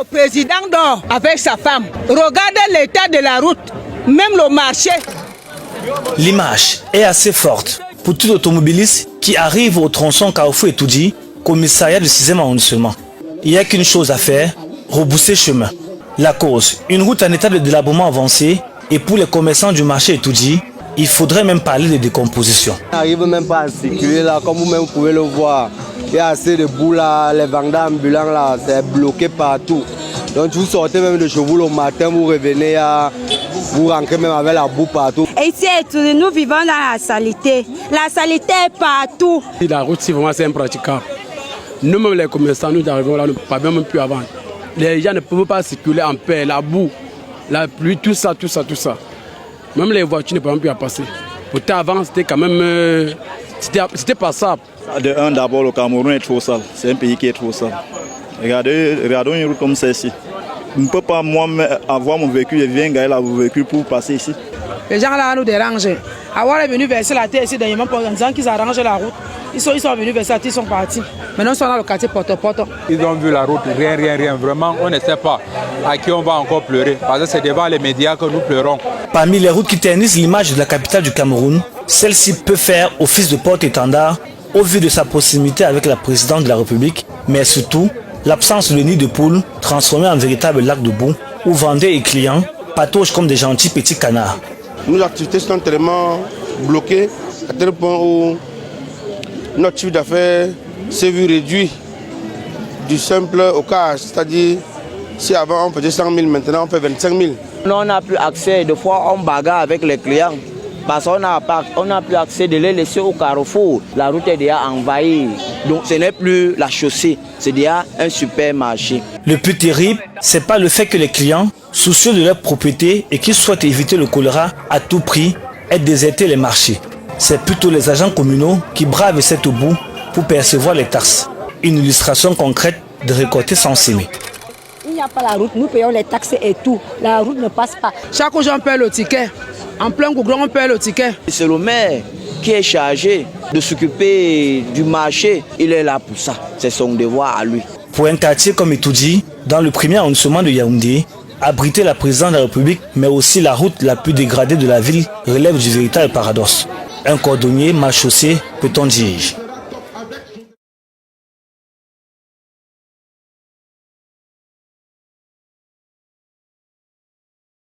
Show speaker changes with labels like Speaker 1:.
Speaker 1: le président dort avec sa femme. Regardez l'état de la route, même le marché.
Speaker 2: L'image est assez forte pour tout automobiliste qui arrive au tronçon Carrefour Etoudi, commissariat du 6e arrondissement. Il n'y a qu'une chose à faire, rebousser chemin. La cause, une route en état de délabrement avancé, et pour les commerçants du marché Etoudi, il faudrait même parler de décomposition.
Speaker 3: On n'arrive même pas à circuler là, comme vous-même pouvez le voir. Il y a assez de boue là, les vendeurs ambulants là, c'est bloqué partout. Donc vous sortez même de chez vous le matin, vous revenez, vous rentrez même avec la boue partout.
Speaker 4: Et ici, nous vivons dans la saleté. La saleté est partout.
Speaker 5: La route, c'est vraiment impraticable. Nous-mêmes les commerçants, nous arrivons là, nous ne pouvons même plus avant. Les gens ne peuvent pas circuler en paix, la boue, la pluie, tout ça. Même les voitures ne peuvent plus passer. Pourtant avant, c'était quand même... C'était passable.
Speaker 6: De un, d'abord, le Cameroun est trop sale. C'est un pays qui est trop sale. Regardons une route comme celle-ci. Je ne peux pas, moi, avoir mon véhicule et viens gagner mon véhicule pour passer ici.
Speaker 7: Les gens là nous dérangent. Avoir est venu verser la terre ici dernièrement en disant qu'ils arrangent la route. Ils sont venus verser la terre, ils sont partis. Maintenant, ils sont dans le quartier Porte-Porte.
Speaker 8: Ils ont vu la route, rien. Vraiment, on ne sait pas à qui on va encore pleurer. Parce que c'est devant les médias que nous pleurons.
Speaker 2: Parmi les routes qui ternissent l'image de la capitale du Cameroun, celle-ci peut faire office de porte-étendard au vu de sa proximité avec la présidente de la République, mais surtout l'absence de nid de poule transformé en véritable lac de boue où vendeurs et clients pataugent comme des gentils petits canards.
Speaker 9: Nos activités sont tellement bloquées à tel point où notre chiffre d'affaires s'est vu réduit du simple au cash, c'est-à-dire si avant on faisait 100 000, maintenant on fait 25 000.
Speaker 3: On n'a plus accès, des fois on bagarre avec les clients parce qu'on n'a plus accès de les laisser au carrefour. La route est déjà envahie, donc ce n'est plus la chaussée, c'est déjà un supermarché.
Speaker 2: Le plus terrible, c'est pas le fait que les clients, soucieux de leur propriété et qui souhaitent éviter le choléra à tout prix, aient déserté les marchés. C'est plutôt les agents communaux qui bravent cette boue pour percevoir les taxes. Une illustration concrète de récolter sans s'aimer.
Speaker 4: Il n'y a pas la route, nous payons les taxes et tout. La route ne passe pas.
Speaker 7: Chaque jour, on paie le ticket. En plein Google, on paie le ticket.
Speaker 3: C'est le maire qui est chargé de s'occuper du marché. Il est là pour ça. C'est son devoir à lui.
Speaker 2: Pour un quartier comme Etoudi, dans le premier arrondissement de Yaoundé, abriter la présidence de la République, mais aussi la route la plus dégradée de la ville, relève du véritable paradoxe. Un cordonnier mal chaussé, peut-on dire.